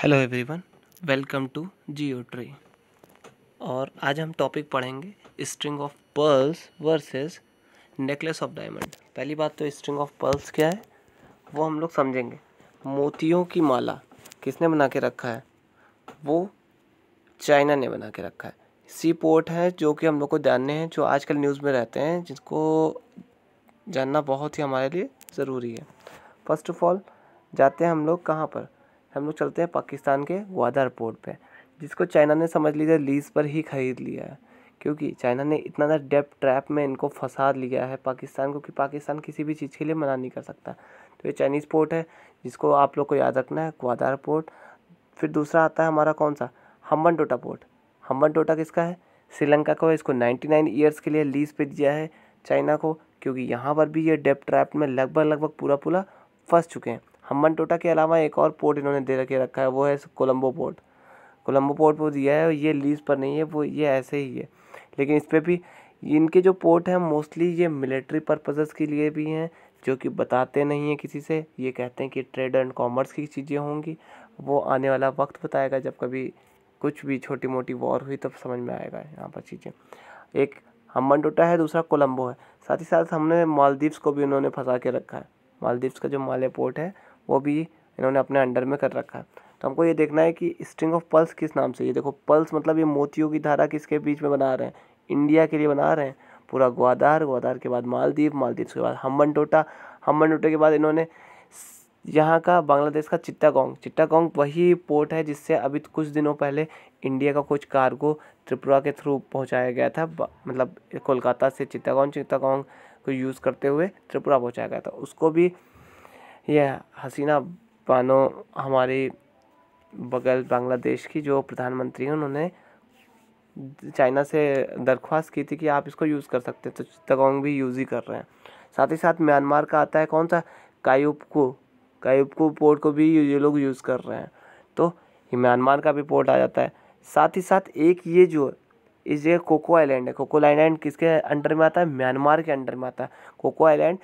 Hello everyone, welcome to geo tree. और आज हम टॉपिक पढ़ेंगे string of pearls versus necklace of diamond. पहली बात तो स्ट्रिंग ऑफ पर्ल्स क्या है वो हम लोग समझेंगे। मोतियों की माला किसने बना के रखा है? वो चाइना ने बना के रखा है। सी पोर्ट है जो कि हम लोग को जानने हैं, जो आजकल न्यूज़ में रहते हैं, जिसको जानना बहुत ही हमारे लिए ज़रूरी है। फर्स्ट ऑफ ऑल जाते हैं हम लोग कहाँ पर? हम लोग चलते हैं पाकिस्तान के ग्वादर पोर्ट पे, जिसको चाइना ने समझ लीजिए लीज पर ही खरीद लिया है, क्योंकि चाइना ने इतना ज़्यादा डेप्थ ट्रैप में इनको फंसा लिया है पाकिस्तान को कि पाकिस्तान किसी भी चीज़ के लिए मना नहीं कर सकता। तो ये चाइनीज़ पोर्ट है जिसको आप लोग को याद रखना है, ग्वादर पोर्ट। फिर दूसरा आता है हमारा कौन सा? हम्बनटोटा पोर्ट। हम्बनटोटा किसका है? श्रीलंका को। इसको 99 ईयर्स के लिए लीज पे दिया है चाइना को, क्योंकि यहाँ पर भी ये डेप्थ ट्रैप में लगभग पूरा फंस चुके हैं। हम्बनटोटा के अलावा एक और पोर्ट इन्होंने दे के रखा है, वो है कोलंबो पोर्ट। कोलंबो पोर्ट वो दिया है, ये लीज पर नहीं है, वो ये ऐसे ही है। लेकिन इस पर भी इनके जो पोर्ट हैं मोस्टली ये मिलिट्री पर्पसेस के लिए भी हैं, जो कि बताते नहीं हैं किसी से। ये कहते हैं कि ट्रेड एंड कॉमर्स की चीज़ें होंगी, वो आने वाला वक्त बताएगा। जब कभी कुछ भी छोटी मोटी वॉर हुई तब समझ में आएगा यहाँ पर चीज़ें। एक हम्बनटोटा है, दूसरा कोलंबो है। साथ ही साथ हमने मालदीव्स को भी उन्होंने फंसा के रखा है। मालदीव्स का जो माले पोर्ट है वो भी इन्होंने अपने अंडर में कर रखा है। तो हमको ये देखना है कि स्ट्रिंग ऑफ पर्ल्स किस नाम से। ये देखो पर्ल्स मतलब ये मोतियों की धारा किसके बीच में बना रहे हैं? इंडिया के लिए बना रहे हैं। पूरा ग्वादर, ग्वादर के बाद मालदीव, मालदीव के बाद हम्बनटोटा, हम्बनटोटा के बाद इन्होंने यहाँ का बांग्लादेश का चिट्टागोंग। चिट्टागोंग वही पोर्ट है जिससे अभी कुछ दिनों पहले इंडिया का कुछ कार्गो त्रिपुरा के थ्रू पहुँचाया गया था, मतलब कोलकाता से चिट्टागोंग, चिट्टागोंग को यूज़ करते हुए त्रिपुरा पहुँचाया गया था। उसको भी यह हसीना बानो, हमारी बगल बांग्लादेश की जो प्रधानमंत्री हैं, उन्होंने चाइना से दरख्वास्त की थी कि आप इसको यूज़ कर सकते हैं, तो चिट्टागोंग भी यूज़ ही कर रहे हैं। साथ ही साथ म्यांमार का आता है कौन सा? कायुपकू। कायुपकू पोर्ट को भी ये लोग यूज़ कर रहे हैं, तो ये म्यांमार का भी पोर्ट आ जाता है। साथ ही साथ एक ये जो इस जगह कोको आइलैंड है, कोको आइलैंड किसके अंडर में आता है? म्यांमार के अंडर में आता है। कोको आइलैंड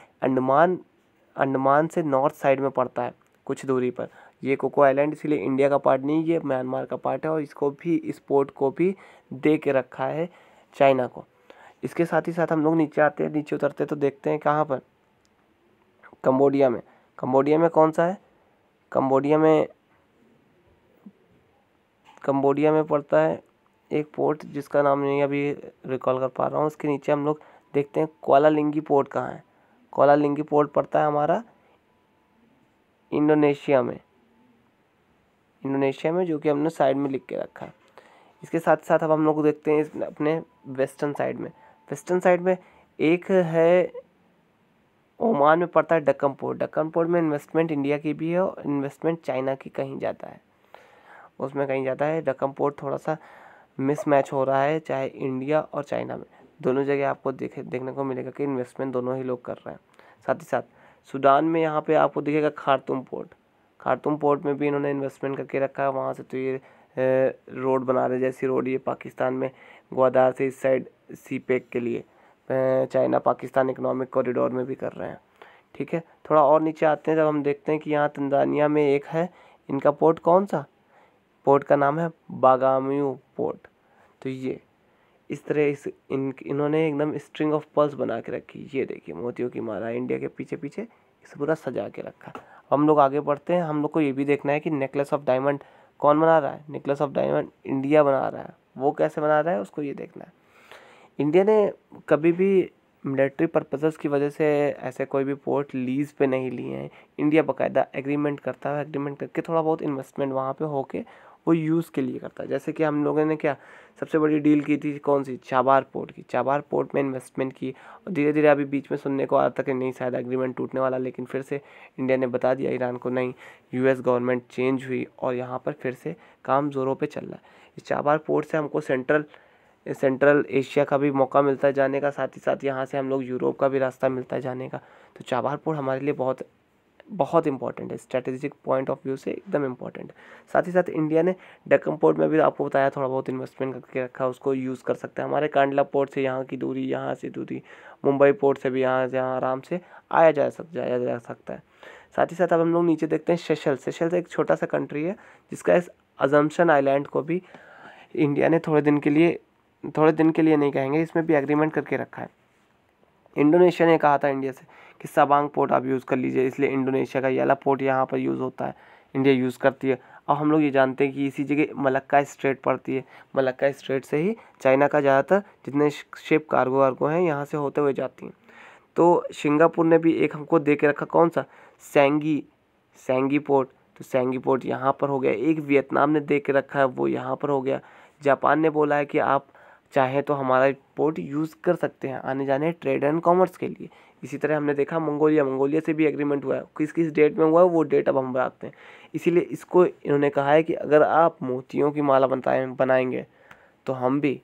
अंडमान से नॉर्थ साइड में पड़ता है कुछ दूरी पर। ये कोको आइलैंड इसीलिए इंडिया का पार्ट नहीं, ये म्यांमार का पार्ट है, और इसको भी, इस पोर्ट को भी दे के रखा है चाइना को। इसके साथ ही साथ हम लोग नीचे आते हैं, नीचे उतरते तो देखते हैं कहाँ पर? कंबोडिया में। कंबोडिया में कौन सा है? कंबोडिया में पड़ता है एक पोर्ट जिसका नाम नहीं अभी रिकॉल कर पा रहा हूँ। उसके नीचे हम लोग देखते हैं क्वालालिंगी पोर्ट कहाँ है। क्वालालिंगी पोर्ट पड़ता है हमारा इंडोनेशिया में, जो कि हमने साइड में लिख के रखा है। इसके साथ साथ अब हम लोग देखते हैं अपने वेस्टर्न साइड में। वेस्टर्न साइड में एक है ओमान में पड़ता है डक्कन पोर्ट। डक्कन पोर्ट में इन्वेस्टमेंट इंडिया की भी है और इन्वेस्टमेंट चाइना की कहीं ज़्यादा है, उसमें कहीं ज़्यादा है। डक्कन पोर्ट थोड़ा सा मिसमैच हो रहा है, चाहे इंडिया और चाइना में, दोनों जगह आपको देखने को मिलेगा कि इन्वेस्टमेंट दोनों ही लोग कर रहे हैं। साथ ही साथ सूडान में यहाँ पे आपको दिखेगा खार्तूम पोर्ट। खार्तूम पोर्ट में भी इन्होंने इन्वेस्टमेंट करके रखा है। वहाँ से तो ये रोड बना रहे, जैसी रोड ये पाकिस्तान में ग्वादर से इस साइड सीपेक के लिए चाइना पाकिस्तान इकोनॉमिक कॉरिडोर में भी कर रहे हैं। ठीक है, थोड़ा और नीचे आते हैं, जब हम देखते हैं कि यहाँ तंजानिया में एक है इनका पोर्ट। कौन सा पोर्ट का नाम है? बागाम्यू पोर्ट। तो ये इस तरह इन्होंने एकदम स्ट्रिंग ऑफ पर्ल्स बना के रखी। ये देखिए मोतियों की माला इंडिया के पीछे पीछे इसे पूरा सजा के रखा। हम लोग आगे बढ़ते हैं। हम लोग को ये भी देखना है कि नेकलेस ऑफ डायमंड कौन बना रहा है? नेकलेस ऑफ डायमंड इंडिया बना रहा है। वो कैसे बना रहा है उसको ये देखना है। इंडिया ने कभी भी मिलिट्री पर्पसेस की वजह से ऐसे कोई भी पोर्ट लीज पे नहीं लिए हैं। इंडिया बाकायदा एग्रीमेंट करता है, एग्रीमेंट करके थोड़ा बहुत इन्वेस्टमेंट वहाँ पे होके वो यूज़ के लिए करता है। जैसे कि हम लोगों ने क्या सबसे बड़ी डील की थी, कौन सी? चाबार पोर्ट की। चाबार पोर्ट में इन्वेस्टमेंट की, और धीरे धीरे अभी बीच में सुनने को आता कि नहीं शायद एग्रीमेंट टूटने वाला, लेकिन फिर से इंडिया ने बता दिया ईरान को, नहीं, यूएस गवर्नमेंट चेंज हुई और यहाँ पर फिर से काम ज़ोरों पे चल रहा है। इस चाबार पोर्ट से हमको सेंट्रल एशिया का भी मौका मिलता है जाने का, साथ ही साथ यहाँ से हम लोग यूरोप का भी रास्ता मिलता है जाने का। तो चाबार पोर्ट हमारे लिए बहुत बहुत इंपॉर्टेंट है, स्ट्रेटेजिक पॉइंट ऑफ व्यू से एकदम इंपॉर्टेंट है। साथ ही साथ इंडिया ने डक्कन पोर्ट में भी आपको बताया थोड़ा बहुत इन्वेस्टमेंट करके रखा, उसको यूज़ कर सकते हैं। हमारे कांडला पोर्ट से यहाँ की दूरी, यहाँ से दूरी, मुंबई पोर्ट से भी यहाँ आराम से जाया जा सकता है। साथ ही साथ अब हम लोग नीचे देखते हैं सेशल्स। सेशल्स एक छोटा सा कंट्री है जिसका इस अजम्पशन आइलैंड को भी इंडिया ने थोड़े दिन के लिए नहीं कहेंगे, इसमें भी एग्रीमेंट करके रखा है। इंडोनेशिया ने कहा था इंडिया से कि सबांग पोर्ट आप यूज़ कर लीजिए, इसलिए इंडोनेशिया का ये वाला पोर्ट यहाँ पर यूज़ होता है, इंडिया यूज़ करती है। और हम लोग ये जानते हैं कि इसी जगह मलक्का स्ट्रेट पड़ती है, मलक्का स्ट्रेट से ही चाइना का ज़्यादातर जितने शिप कार्गो वार्गो हैं यहाँ से होते हुए जाती हैं। तो सिंगापुर ने भी एक हमको दे के रखा, कौन सा, सैंगी पोर्ट। तो सैंगी पोर्ट यहाँ पर हो गया। एक वियतनाम ने दे के रखा है, वो यहाँ पर हो गया। जापान ने बोला है कि आप चाहें तो हमारा पोर्ट यूज़ कर सकते हैं आने जाने ट्रेड एंड कॉमर्स के लिए। इसी तरह हमने देखा मंगोलिया से भी एग्रीमेंट हुआ है। किस किस डेट में हुआ है वो डेट अब हम बताते हैं। इसीलिए इसको इन्होंने कहा है कि अगर आप मोतियों की माला बनाएंगे तो हम भी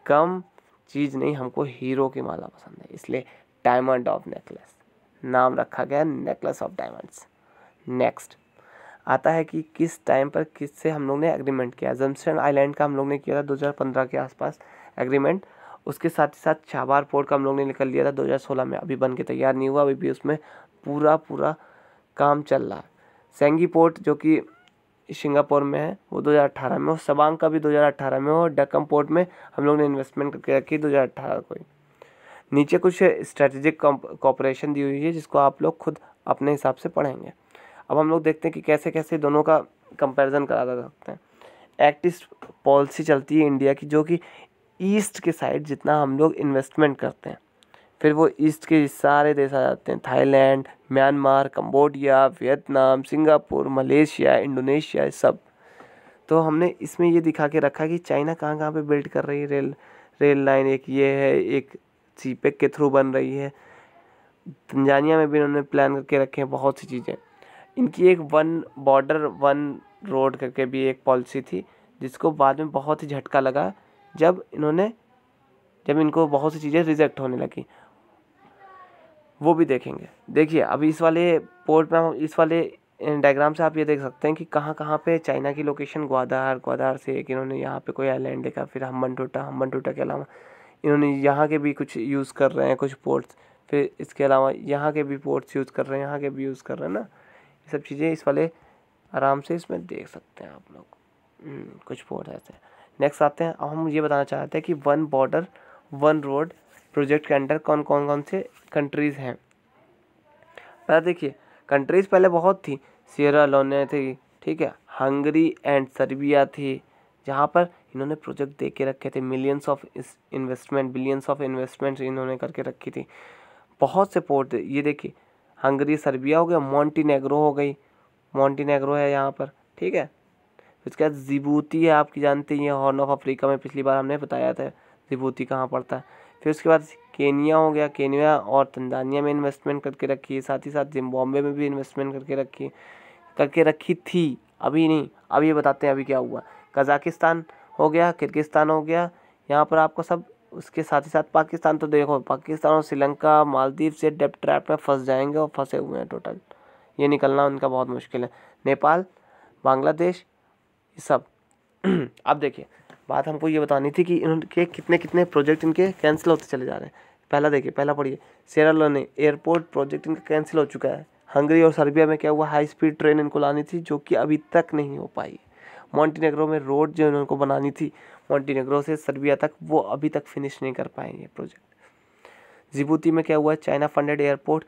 कम चीज़ नहीं, हमको हीरो की माला पसंद है, इसलिए डायमंड ऑफ नेकलेस नाम रखा गया, नेकलेस ऑफ डायमंड्स। नेक्स्ट आता है कि किस टाइम पर किससे हम लोग ने एग्रीमेंट किया। जम्पशन आइलैंड का हम लोग ने किया था 2015 के आसपास एग्रीमेंट। उसके साथ ही साथ चाबार पोर्ट का हम लोग ने निकल लिया था 2016 में, अभी बन के तैयार नहीं हुआ, अभी भी उसमें पूरा काम चल रहा है। सैंगी पोर्ट जो कि सिंगापुर में है वो 2018 में, और सबांग का भी 2018 में, और डक्कम पोर्ट में हम लोग ने इन्वेस्टमेंट करके रखी 2018 को। नीचे कुछ स्ट्रेटेजिक कॉपरेशन दी हुई है जिसको आप लोग खुद अपने हिसाब से पढ़ेंगे। अब हम लोग देखते हैं कि कैसे कैसे दोनों का कंपैरिजन करा सकते हैं। एक्ट ईस्ट पॉलिसी चलती है इंडिया की, जो कि ईस्ट के साइड जितना हम लोग इन्वेस्टमेंट करते हैं फिर वो ईस्ट के सारे देश आ जाते हैं, Thailand, Myanmar, Cambodia, Vietnam, Singapore, Malaysia, Indonesia, सब। तो हमने इसमें ये दिखा के रखा कि चाइना कहाँ कहाँ पे बिल्ड कर रही है रेल लाइन। एक ये है, एक सीपेक के थ्रू बन रही है। तंजानिया में भी इन्होंने प्लान करके रखे हैं बहुत सी चीज़ें। इनकी एक वन बॉर्डर वन रोड करके भी एक पॉलिसी थी जिसको बाद में बहुत ही झटका लगा जब इनको बहुत सी चीज़ें रिजेक्ट होने लगी, वो भी देखेंगे। देखिए अभी इस वाले पोर्ट में, इस वाले डायग्राम से आप ये देख सकते हैं कि कहाँ कहाँ पे चाइना की लोकेशन, ग्वादार से एक इन्होंने यहाँ पे कोई आइलैंड देखा, फिर हम्बनटोटा के अलावा इन्होंने यहाँ के भी कुछ यूज़ कर रहे हैं कुछ पोर्ट्स, फिर इसके अलावा यहाँ के भी पोर्ट्स यूज़ कर रहे हैं, यहाँ के भी यूज़ कर रहे हैं ना। ये सब चीज़ें इस वाले आराम से इसमें देख सकते हैं आप लोग, कुछ पोर्ट ऐसे। नेक्स्ट आते हैं, अब हम ये बताना चाहते हैं कि one border one road project के अंडर कौन से कंट्रीज़ हैं। पहले देखिए कंट्रीज़ पहले बहुत थी, सियरा लोने थी, ठीक है, हंगरी एंड सर्बिया थी, जहाँ पर इन्होंने प्रोजेक्ट दे के रखे थे, बिलियंस ऑफ इन्वेस्टमेंट इन्होंने करके रखी थी। बहुत से पोर्ट ये देखिए, हंगरी सर्बिया हो गया, मोंटीनेग्रो हो गई, मोंटीनेग्रो है यहाँ पर, ठीक है। उसके बाद जिबूती है, आपकी जानते हैं हॉर्न ऑफ अफ्रीका में पिछली बार हमने बताया था जिबूती कहाँ पड़ता है। फिर उसके बाद केनिया हो गया, केनिया और तंजानिया में इन्वेस्टमेंट करके रखी है, साथ ही साथ जिम्बाब्वे में भी इन्वेस्टमेंट करके रखी थी, अभी नहीं, अब ये बताते हैं अभी क्या हुआ। कजाकिस्तान हो गया, किर्गिस्तान हो गया, यहाँ पर आपको सब। उसके साथ ही साथ पाकिस्तान, तो देखो पाकिस्तान और श्रीलंका मालदीव से डेब्ट ट्रैप में फंस जाएंगे और फंसे हुए हैं टोटल, ये निकलना उनका बहुत मुश्किल है। नेपाल, बांग्लादेश, ये सब। अब देखिए बात हमको ये बतानी थी कि इनके कितने प्रोजेक्ट इनके कैंसिल होते चले जा रहे हैं। पहला पढ़िए, सियरा लियोने एयरपोर्ट प्रोजेक्ट इनका कैंसिल हो चुका है। हंगरी और सर्बिया में क्या हुआ, हाई स्पीड ट्रेन इनको लानी थी जो कि अभी तक नहीं हो पाई। मोंटीनेग्रो में रोड जो इनको बनानी थी मोंटीनेग्रो से सर्बिया तक, वो अभी तक फिनिश नहीं कर पाए ये प्रोजेक्ट। जिबूती में क्या हुआ, चाइना फंडेड एयरपोर्ट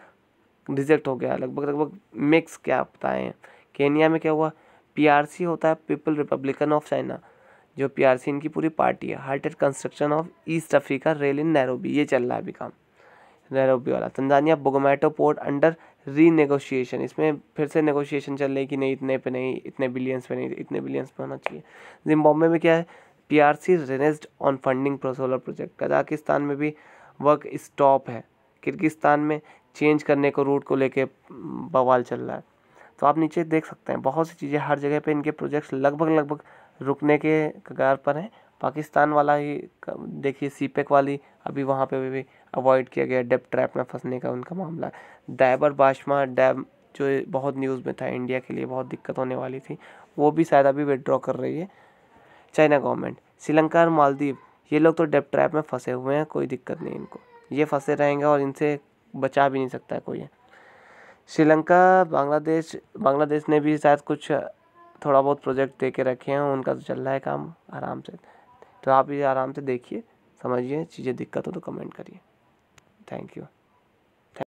रिजेक्ट हो गया, लगभग मिक्स क्या बताएं। केनिया में क्या हुआ, पीआरसी होता है पीपल रिपब्लिकन ऑफ चाइना, जो पीआरसी इनकी पूरी पार्टी है, hearted construction of east Africa rail in Nairobi, ये चल रहा है अभी काम, नैरोबी वाला। तंजानिया बोगोमैटो पोर्ट अंडर रीनेगोशिएशन, इसमें फिर से नेगोशिएशन चल रही कि नहीं इतने पे नहीं, इतने बिलियंस पे नहीं, इतने बिलियंस पे होना चाहिए। जिम्बाब्वे में क्या है, PRC reneged on funding solar project. Kazakhstan में भी वर्क स्टॉप है। किर्गिस्तान में चेंज करने को रूट को लेके बवाल चल रहा है। तो आप नीचे देख सकते हैं बहुत सी चीज़ें, हर जगह पे इनके प्रोजेक्ट्स लगभग रुकने के कगार पर हैं। पाकिस्तान वाला ही देखिए, सीपेक वाली अभी वहाँ पे भी अवॉइड किया गया, डेब्ट ट्रैप में फंसने का उनका मामला। दैबर बाशमा डैम जो बहुत न्यूज़ में था, इंडिया के लिए बहुत दिक्कत होने वाली थी, वो भी शायद अभी विड्रॉ कर रही है चाइना गवर्नमेंट। श्रीलंका और मालदीव, ये लोग तो डेब्ट ट्रैप में फंसे हुए हैं, कोई दिक्कत नहीं इनको, ये फंसे रहेंगे और इनसे बचा भी नहीं सकता है कोई है। श्रीलंका, बांग्लादेश ने भी शायद कुछ थोड़ा बहुत प्रोजेक्ट दे के रखे हैं, उनका तो चल रहा है काम आराम से। तो आप भी आराम से देखिए, समझिए, चीज़ें दिक्कत हो तो कमेंट करिए। Thank you.